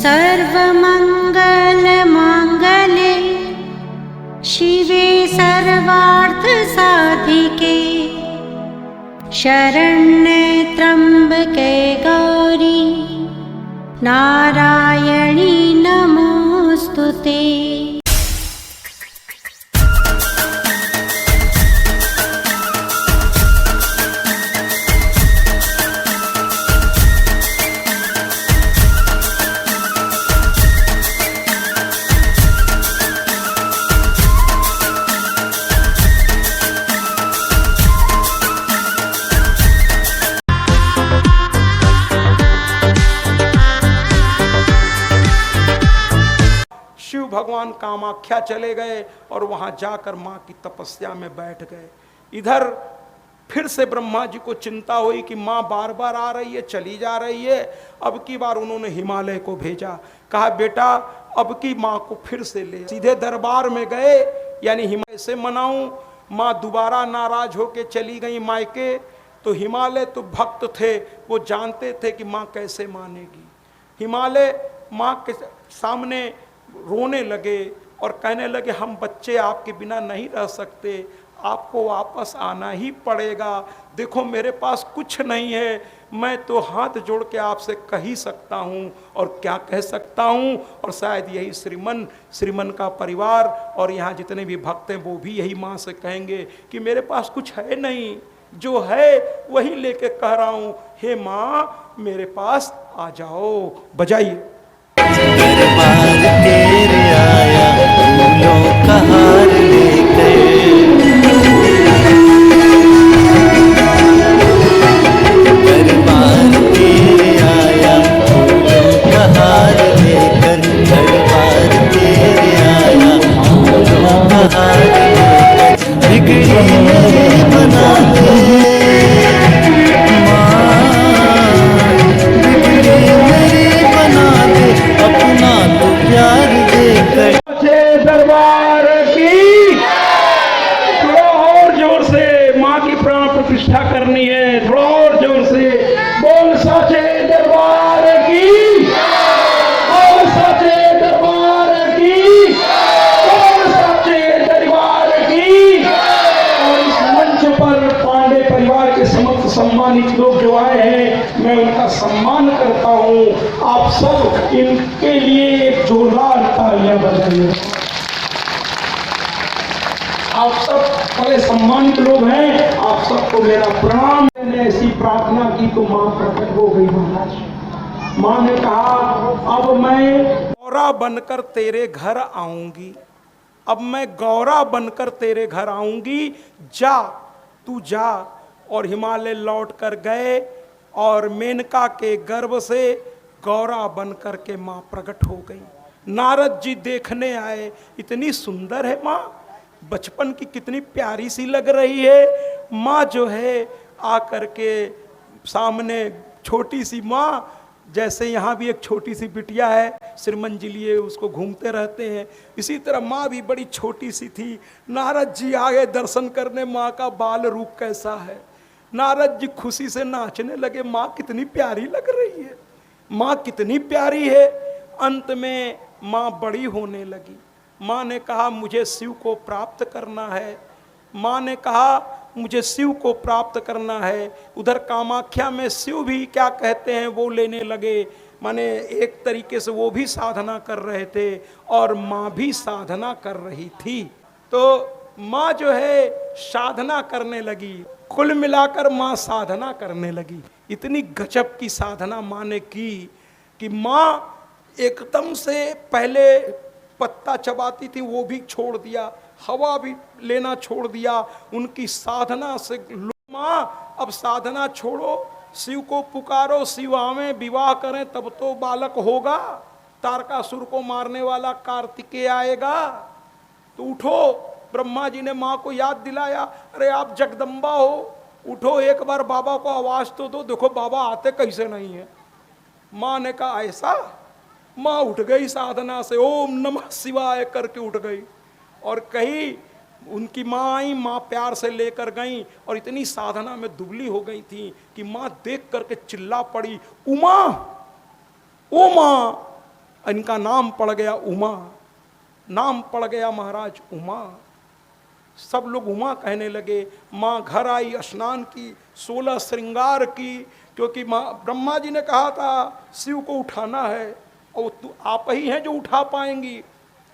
सर्वमङ्गलमाङ्गल्ये शिवे सर्वार्थसाधिके शरण्ये त्र्यम्बके गौरी नारायणी नमोऽस्तुते। शिव भगवान कामाख्या चले गए और वहां जाकर मां की तपस्या में बैठ गए। इधर फिर से ब्रह्मा जी को चिंता हुई कि मां बार बार आ रही है, चली जा रही है। अब की बार उन्होंने हिमालय को भेजा, कहा बेटा अब की मां को फिर से ले। सीधे दरबार में गए, यानी हिमालय से मनाऊं। मां दोबारा नाराज होके चली गई मायके। तो हिमालय तो भक्त थे, वो जानते थे कि मां कैसे मानेगी। हिमालय मां के सामने रोने लगे और कहने लगे हम बच्चे आपके बिना नहीं रह सकते, आपको वापस आना ही पड़ेगा। देखो मेरे पास कुछ नहीं है, मैं तो हाथ जोड़ के आपसे कह ही सकता हूँ। और क्या कह सकता हूँ, और शायद यही श्रीमन का परिवार और यहाँ जितने भी भक्त हैं वो भी यही माँ से कहेंगे कि मेरे पास कुछ है नहीं, जो है वही लेके कह रहा हूँ। हे माँ मेरे पास आ जाओ। बजाइए। दरबार तेरे आया फूलों का हार लेकर, दरबार तेरे आया फूलों का हार लेकर, दरबार तेरे आया फूलों का हार लेकर, बिगड़ी मेरी बना दे अपना तो प्यार देकर। दरबार की थोड़ा और जोर से माँ की प्राण प्रतिष्ठा करनी है, थोड़ा और जोर से बोल साचे दरबार की, बोल साचे दरबार की, बोल साचे दरबार की। और इस मंच पर पांडे परिवार के समस्त सम्मानित लोग जो आए हैं, मैं उनका सम्मान करता हूँ। आप सब इनके लिए एक जोरदार तालियां बजाइए। आप सब बड़े सम्मानित लोग हैं, आप सबको मेरा प्रणाम। मैंने ऐसी प्रार्थना की तो मां प्रकट हो गई महाराज। मां ने कहा अब मैं गौरा बनकर तेरे घर आऊंगी, अब मैं गौरा बनकर तेरे घर आऊंगी, जा तू जा। और हिमालय लौट कर गए और मेनका के गर्भ से गौरा बनकर के माँ प्रकट हो गई। नारद जी देखने आए, इतनी सुंदर है माँ, बचपन की कितनी प्यारी सी लग रही है। माँ जो है आकर के सामने छोटी सी माँ, जैसे यहाँ भी एक छोटी सी बिटिया है, श्रीमन जी लिए उसको घूमते रहते हैं, इसी तरह माँ भी बड़ी छोटी सी थी। नारद जी आगे दर्शन करने, माँ का बाल रूप कैसा है। नारद जी खुशी से नाचने लगे, माँ कितनी प्यारी लग रही है, माँ कितनी प्यारी है। अंत में माँ बड़ी होने लगी। माँ ने कहा मुझे शिव को प्राप्त करना है, माँ ने कहा मुझे शिव को प्राप्त करना है। उधर कामाख्या में शिव भी क्या कहते हैं वो लेने लगे, माने एक तरीके से वो भी साधना कर रहे थे और माँ भी साधना कर रही थी। तो माँ जो है साधना करने लगी, कुल मिलाकर माँ साधना करने लगी। इतनी गजब की साधना माँ ने की कि माँ एकदम से पहले पत्ता चबाती थी वो भी छोड़ दिया, हवा भी लेना छोड़ दिया। उनकी साधना से माँ अब साधना छोड़ो, शिव को पुकारो, शिव आवे, विवाह करें तब तो बालक होगा। तारकासुर को मारने वाला कार्तिकेय आएगा। तो उठो, ब्रह्मा जी ने माँ को याद दिलाया, अरे आप जगदम्बा हो, उठो एक बार बाबा को आवाज तो दो, देखो बाबा आते कैसे नहीं है। माँ ने कहा ऐसा। माँ उठ गई साधना से, ओम नमः शिवाय करके उठ गई और कही उनकी माँ आई, माँ प्यार से लेकर गई और इतनी साधना में दुबली हो गई थी कि माँ देख करके चिल्ला पड़ी, उमा, ओ माँ इनका नाम पड़ गया उमा, नाम पड़ गया महाराज उमा। सब लोग उमा कहने लगे। माँ घर आई, स्नान की, 16 श्रृंगार की, क्योंकि माँ ब्रह्मा जी ने कहा था शिव को उठाना है और तू आप ही हैं जो उठा पाएंगी,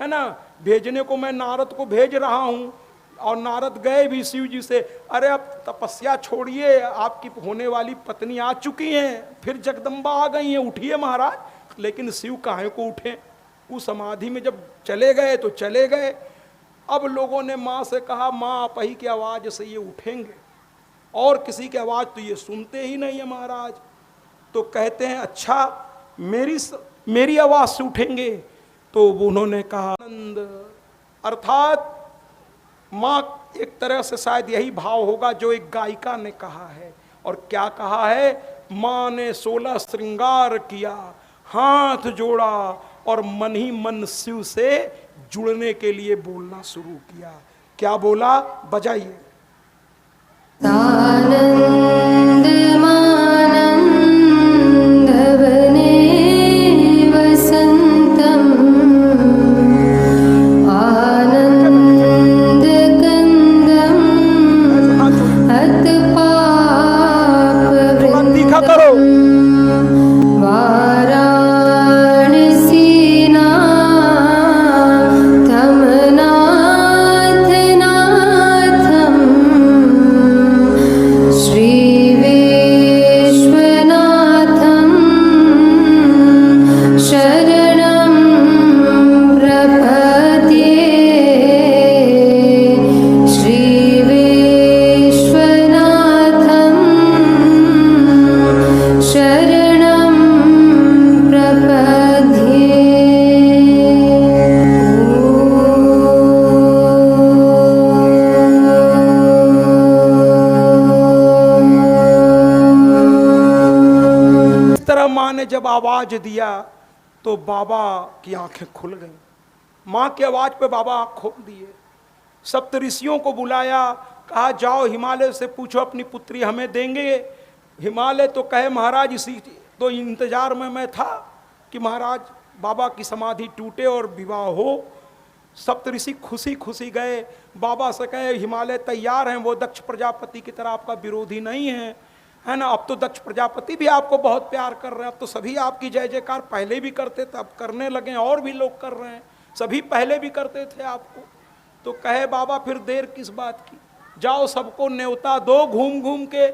है ना। भेजने को मैं नारद को भेज रहा हूँ और नारद गए भी शिव जी से, अरे अब तपस्या छोड़िए, आपकी होने वाली पत्नी आ चुकी हैं, फिर जगदम्बा आ गई हैं, उठिए महाराज। लेकिन शिव काहे को उठे, उस समाधि में जब चले गए तो चले गए। अब लोगों ने माँ से कहा, माँ आप ही की आवाज़ से ये उठेंगे, और किसी की आवाज़ तो ये सुनते ही नहीं है महाराज। तो कहते हैं अच्छा मेरी आवाज़ से उठेंगे। तो उन्होंने कहा आनंद, अर्थात माँ एक तरह से शायद यही भाव होगा जो एक गायिका ने कहा है। और क्या कहा है, माँ ने 16 श्रृंगार किया, हाथ जोड़ा और मन ही मन शिव से जुड़ने के लिए बोलना शुरू किया। क्या बोला, बजाइए। माँ ने जब आवाज दिया तो बाबा की आंखें खुल गईं। माँ की आवाज पे बाबा आंख खोल दिए। सप्तऋषियों को बुलाया, कहा जाओ हिमालय से पूछो अपनी पुत्री हमें देंगे। हिमालय तो कहे महाराज इसी तो इंतजार में मैं था कि महाराज बाबा की समाधि टूटे और विवाह हो। सप्तऋषि खुशी खुशी गए, बाबा से कहे हिमालय तैयार हैं, वो दक्ष प्रजापति की तरह आपका विरोधी नहीं है ना। अब तो दक्ष प्रजापति भी आपको बहुत प्यार कर रहे हैं, अब तो सभी आपकी जय जयकार पहले भी करते थे, अब करने लगे, और भी लोग कर रहे हैं, सभी पहले भी करते थे आपको। तो कहे बाबा फिर देर किस बात की, जाओ सबको न्योता दो घूम घूम के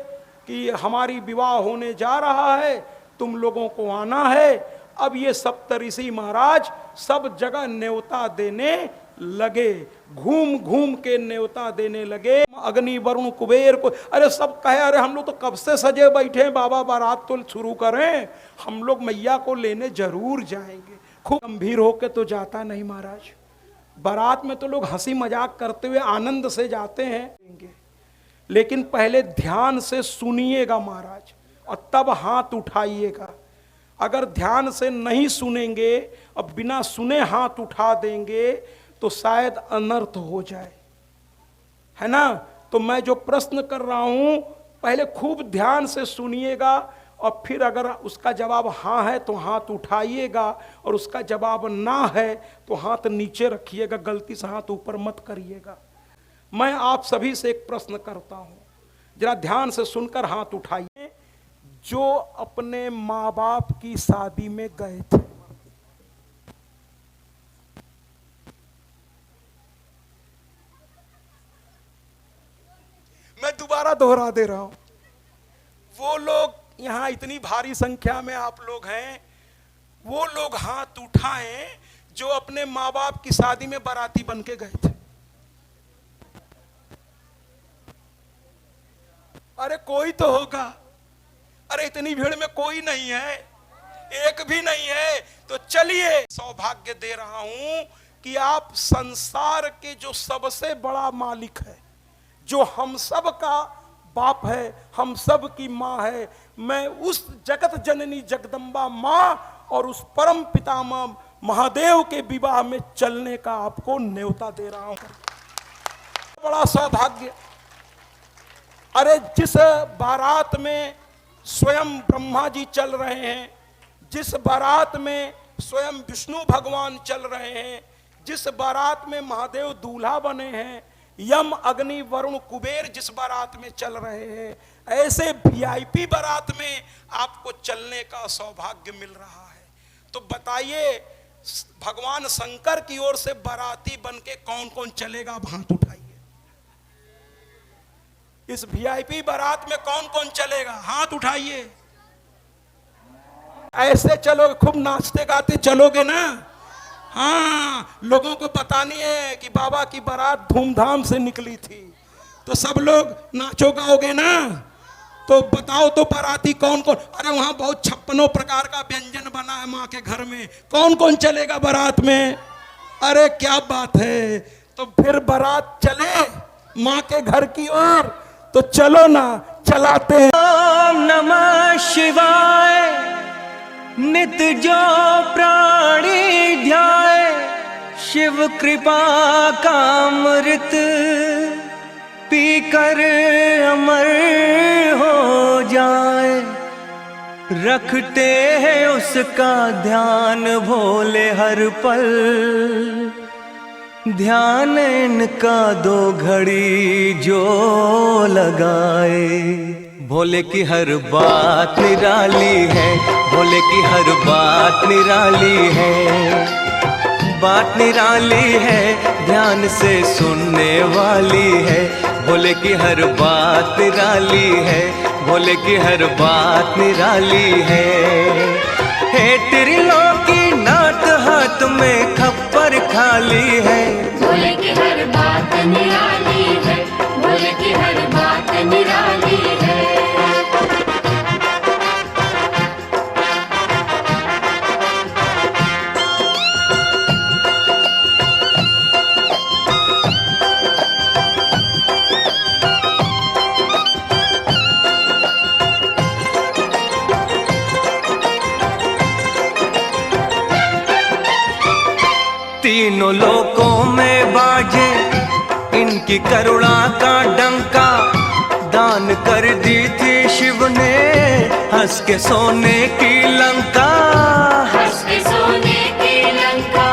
कि हमारी विवाह होने जा रहा है, तुम लोगों को आना है। अब ये सप्तऋषि महाराज सब जगह न्योता देने लगे, घूम घूम के न्योता देने लगे। अग्नि वरुण कुबेर को, अरे सब कहे अरे हम लोग तो कब से सजे बैठे हैं बाबा, बारात तो शुरू करें, हम लोग मैया को लेने जरूर जाएंगे। खूब गंभीर होके तो जाता नहीं महाराज, बारात में तो लोग हंसी मजाक करते हुए आनंद से जाते हैं, लेकिन पहले ध्यान से सुनिएगा महाराज और तब हाथ उठाइएगा। अगर ध्यान से नहीं सुनेंगे और बिना सुने हाथ उठा देंगे तो शायद अनर्थ हो जाए, है ना। तो मैं जो प्रश्न कर रहा हूं पहले खूब ध्यान से सुनिएगा और फिर अगर उसका जवाब हाँ है तो हाथ उठाइएगा और उसका जवाब ना है तो हाथ नीचे रखिएगा, गलती से हाथ ऊपर मत करिएगा। मैं आप सभी से एक प्रश्न करता हूं, जरा ध्यान से सुनकर हाथ उठाइए। जो अपने माँ बाप की शादी में गए थे, मैं दोबारा दोहरा दे रहा हूं, वो लोग यहां इतनी भारी संख्या में आप लोग हैं, वो लोग हाथ उठाएं जो अपने माँ बाप की शादी में बाराती बन के गए थे। अरे कोई तो होगा, अरे इतनी भीड़ में कोई नहीं है, एक भी नहीं है। तो चलिए सौभाग्य दे रहा हूं कि आप संसार के जो सबसे बड़ा मालिक है, जो हम सब का बाप है, हम सब की माँ है, मैं उस जगत जननी जगदम्बा माँ और उस परम पितामह महादेव के विवाह में चलने का आपको न्योता दे रहा हूं। बड़ा सौभाग्य। अरे जिस बारात में स्वयं ब्रह्मा जी चल रहे हैं, जिस बारात में स्वयं विष्णु भगवान चल रहे हैं, जिस बारात में महादेव दूल्हा बने हैं, यम अग्नि वरुण कुबेर जिस बारात में चल रहे हैं, ऐसे वीआईपी बारात में आपको चलने का सौभाग्य मिल रहा है। तो बताइए, भगवान शंकर की ओर से बाराती बन के कौन कौन चलेगा? हाथ उठाइए। इस वीआईपी बारात में कौन कौन चलेगा? हाथ उठाइए। ऐसे चलोगे, खूब नाचते गाते चलोगे ना? हाँ, लोगों को बतानी है कि बाबा की बारात धूमधाम से निकली थी, तो सब लोग नाचो गाओगे ना? तो बताओ तो बाराती कौन कौन? अरे वहां बहुत 56 प्रकार का व्यंजन बना है माँ के घर में, कौन कौन चलेगा बारात में? अरे क्या बात है। तो फिर बारात चले माँ के घर की ओर, तो चलो ना, चलाते हैं। ओम नमः शिवाय, नित जो प्राणी ध्याए, शिव कृपा का अमृत पीकर अमर हो जाए। रखते हैं उसका ध्यान भोले हर पल, ध्यान इनका 2 घड़ी जो लगाए। भोले की हर बात निराली है, भोले की हर बात निराली है, बात निराली है, ध्यान से सुनने वाली है। भोले की हर बात निराली है, भोले की हर बात निराली है। हे त्रिलोकी नाथ हाथ में खप्पर खाली है, भोले की हर बात निराली है, भोले की हर बात निराली है। तीनों लोकों में बाजे इनकी करुणा का डंका। दान कर दी थी शिव ने हंस के सोने की लंका, हंस के सोने की लंका।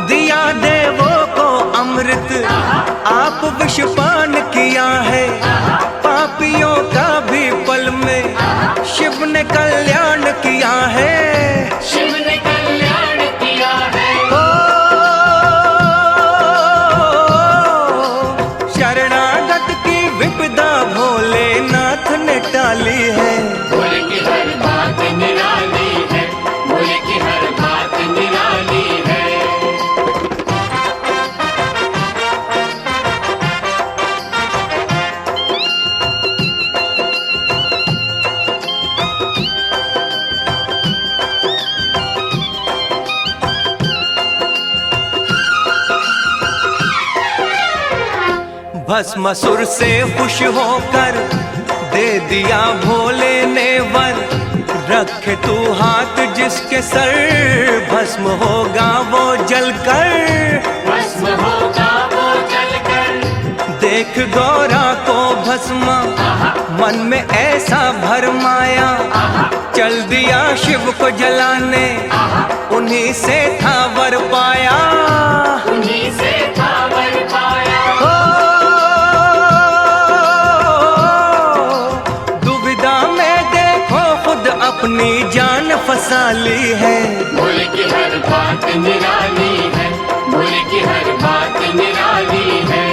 दिया देवों को अमृत आप विषपान किया है, पापियों का भी पल में शिव ने कल्याण किया है, शिव ने कल्याण किया है। शरणागत की विपदा भोलेनाथ ने टाली है, भोले की हर बात निराली है, भोले की हर बात निराली है। भस्मासुर से खुश होकर दे दिया भोले ने वर। रखे तू हाथ जिसके सर, भस्म होगा वो जलकर, भस्म होगा वो जलकर। देख गौरा को भस्मा मन में ऐसा भरमाया, चल दिया शिव को जलाने उन्हीं से था वर पाया, उन्हीं से था वर पाया। दुविधा में देखो खुद अपनी जान फंसा ली है, भोले की हर बात निराली है, भोले की हर बात निराली है।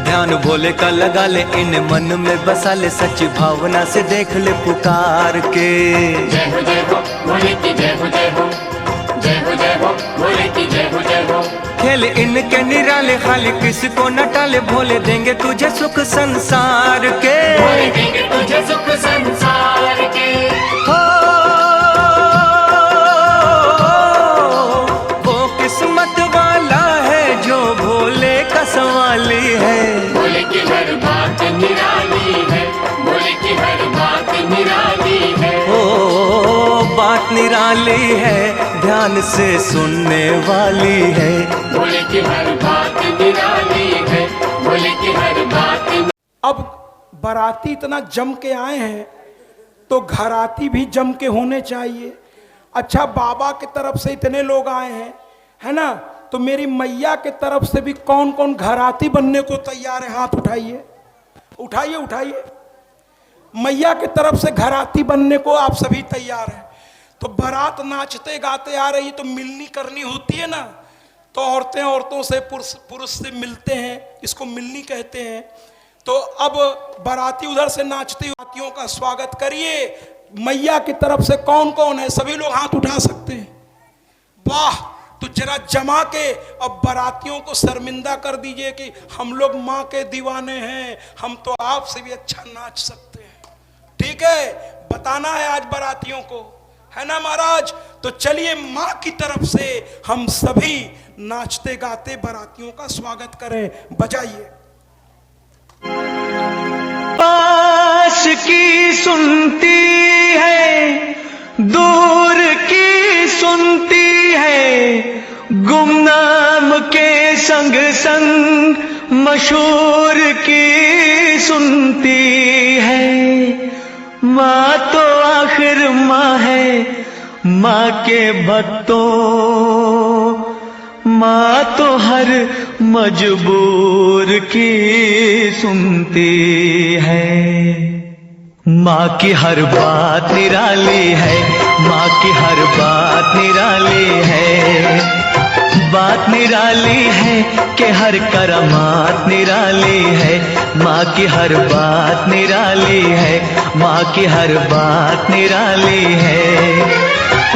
ध्यान भोले का लगा ले, इन मन में बसा ले, सच्ची भावना से देख ले पुकार के। जय हो भोले की जय हो जय हो, जय हो जय हो भोले की जय हो जय हो। खेल इनके निराले खाली किसको न टाले, भोले देंगे तुझे सुख संसार के, भोले देंगे तुझे सुख संसार के। हो वो किस्मत वाला है जो भोले का सवाली है, भोले की हर बात निराली है, भोले की हर बात निराली है। ओ बात निराली वाली है, ध्यान से सुनने वाली है। भोले की हर बात निराली है, भोले की हर बात। अब बाराती इतना जम के आए हैं तो घराती भी जम के होने चाहिए। अच्छा, बाबा की तरफ से इतने लोग आए हैं, है ना, तो मेरी मैया के तरफ से भी कौन कौन घराती बनने को तैयार है? हाथ उठाइए, उठाइए, उठाइए। मैया के तरफ से घराती बनने को आप सभी तैयार हैं। तो बारात नाचते गाते आ रही, तो मिलनी करनी होती है ना, तो औरतें औरतों से, पुरुष से मिलते हैं, इसको मिलनी कहते हैं। तो अब बाराती उधर से नाचती बारातियों का स्वागत करिए। मैया की तरफ से कौन कौन है? सभी लोग हाथ उठा सकते हैं। वाह, तो जरा जमा के अब बारातियों को शर्मिंदा कर दीजिए कि हम लोग माँ के दीवाने हैं, हम तो आपसे भी अच्छा नाच सकते हैं। ठीक है, बताना है आज बारातियों को, है ना महाराज? तो चलिए माँ की तरफ से हम सभी नाचते गाते बारातियों का स्वागत करें। बजाइए। पास की सुनती है, दूर की सुनती है, गुमनाम के संग संग मशहूर की सुनती है। माँ तो आखिर माँ है, माँ के भक्तों, माँ तो हर मजबूर की सुनती है। माँ की हर बात निराली है, माँ की हर बात निराली है। बात निराली है कि हर करामात निराली है। माँ की हर बात निराली है, माँ की हर बात निराली है।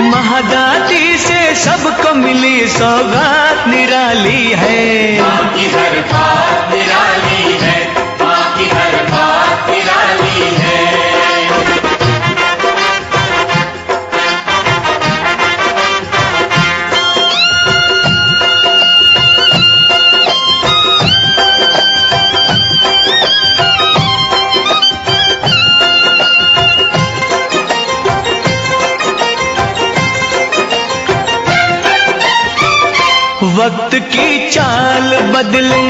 महादाती से सबको मिली सौगात निराली है। माँ की हर बात निराली है, माँ की हर बात निराली है। वक्त की चाल बदले,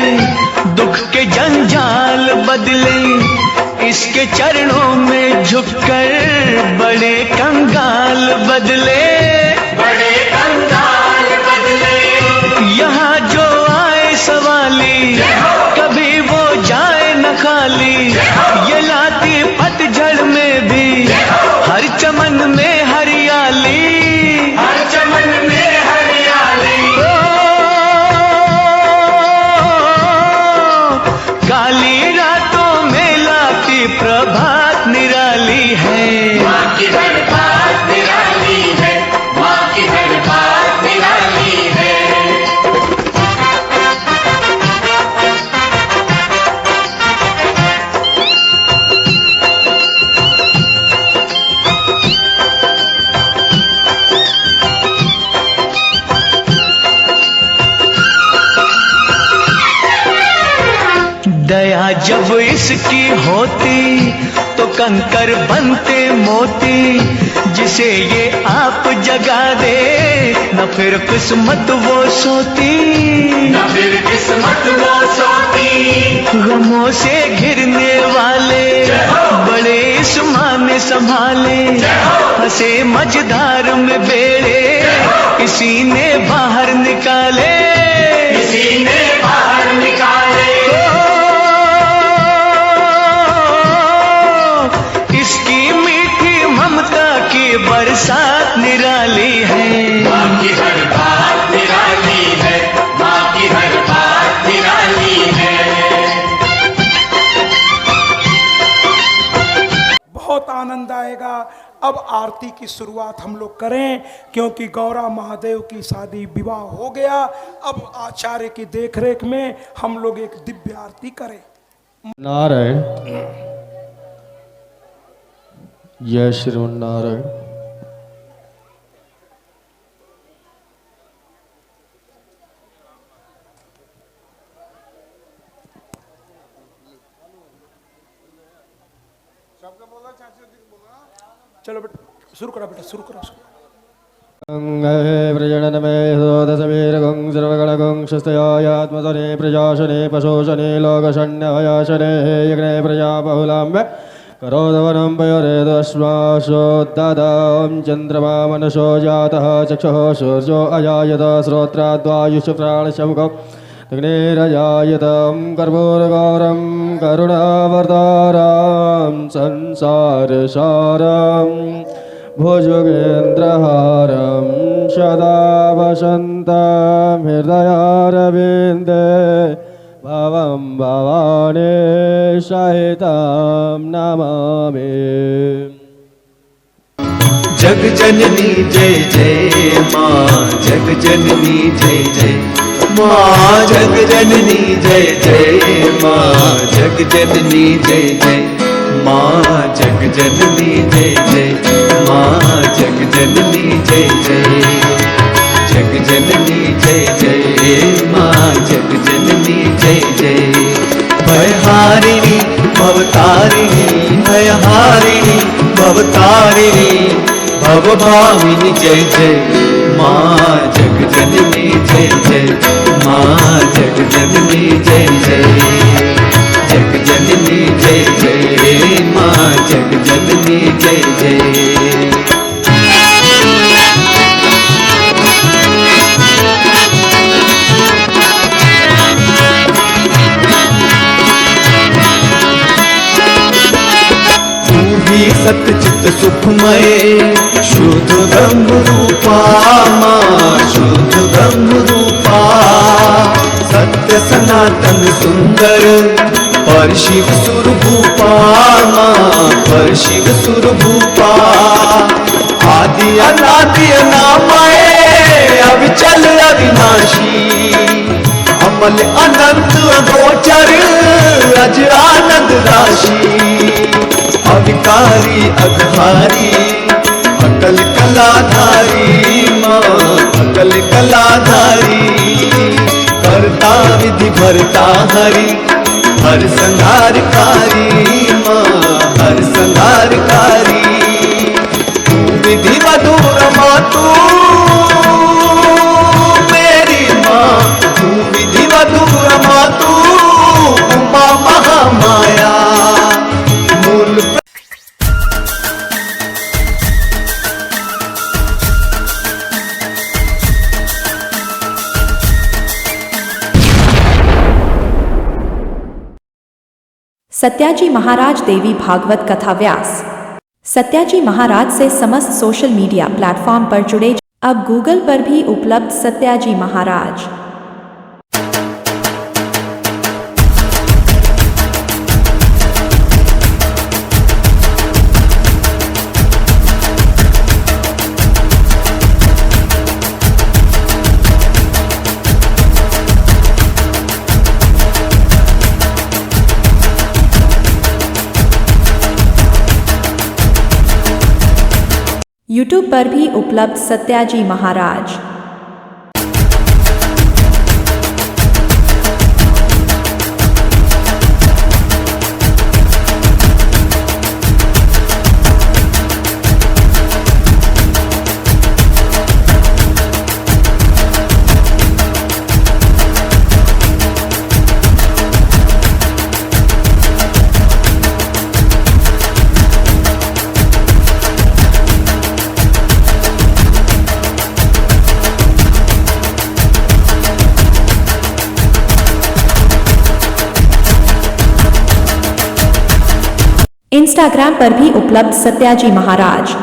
दुख के जंजाल बदले, इसके चरणों में झुककर बड़े कंगाल बदले, बड़े कंगाल बदले। यहाँ जो आए सवाली, कभी वो जाए न खाली। ये लाती पतझड़ में भी हर चमन में हरियाली, हर चमन में हरियाली। काली रातों में लाती प्रभात निराली है। माँ की हर बात निराली है, माँ की हर बात निराली है। दया जब इसकी होती तो कंकर बनते मोती। जिसे ये आप जगा दे न फिर किस्मत वो सोती, न फिर किस्मत वो सोती। गमों से घिरने वाले बड़े इस माँ ने संभाले। हंसे मझधार में बेड़े इसी ने बाहर निकाले, इसी ने बाहर निकाले। इसकी मीठी ममता की बरसात निराली है। माँ की हर बात निराली है, माँ की हर बात निराली है। बहुत आनंद आएगा। अब आरती की शुरुआत हम लोग करें, क्योंकि गौरा महादेव की शादी विवाह हो गया। अब आचार्य की देखरेख में हम लोग एक दिव्य आरती करें। नारायण, जय श्रीमन्नारायण। चलो बेटा, शुरू करो बेटा, शुरू करो। प्रजननमे दशमीरगं सर्वगणगं शस्तयात्मसने प्रजाशने पशोशने लोकशण्यभयाशने यज्ञे प्रजा बहुलाम्बे करोदवनं पयोरेदश्वासोद्दां चन्द्रमा मनसो जातः चक्षुः सूर्यो अजायत श्रोत्राद्वायुषप्राणशमुखौ अग्निरजायतं कर्पूरगौरं करुणावर्तारां संसारसारं भुजगेन्द्रहारं सदा वसन्तं हृदयारविन्दे भवं भवानी सहितं नमामि। जग जननी जय जय माँ, जग जननी जय जय माँ, जग जननी जय जय माँ, जग जननी जय जय माँ, जग जननी जय जय माँ, जग जननी जय जय, जग जननी जय जय माँ, जग जननी जय जय। भयहारिणी भवतारिणी, भयहारिणी भवतारिणी, भवभामिनी जय जय माँ, जग जननी जय जय माँ, जग जननी जय जय, जग जननी जय जय माँ, जग जननी जय जय। सतचित सुखमय शुद्ध ब्रह्म रूपा माँ, शुद्ध ब्रह्म रूपा, सत्य सनातन सुंदर पर शिव सुरभूपा माँ, पर शिव सुरभूपा, आदि अनादि अनामय अविचल अविनाशी, अमल अनंत अगोचर अजरानंद राशि, अविकारी अघारी अकल कलाधारी माँ, अकल कलाधारी, करता विधि भरता हरि हर संहारकारी माँ, हर संहारकारी, तू विधि मधुर माँ, तू मेरी माँ, तू विधि मधुर माँ, तू उमा महामाया मूल। सत्याजी महाराज देवी भागवत कथा व्यास। सत्याजी महाराज से समस्त सोशल मीडिया प्लेटफॉर्म पर जुड़े। अब गूगल पर भी उपलब्ध सत्याजी महाराज। यूट्यूब पर भी उपलब्ध सत्याजी महाराज। इंस्टाग्राम पर भी उपलब्ध सत्याजी महाराज।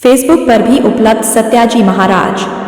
फेसबुक पर भी उपलब्ध सत्याजी महाराज।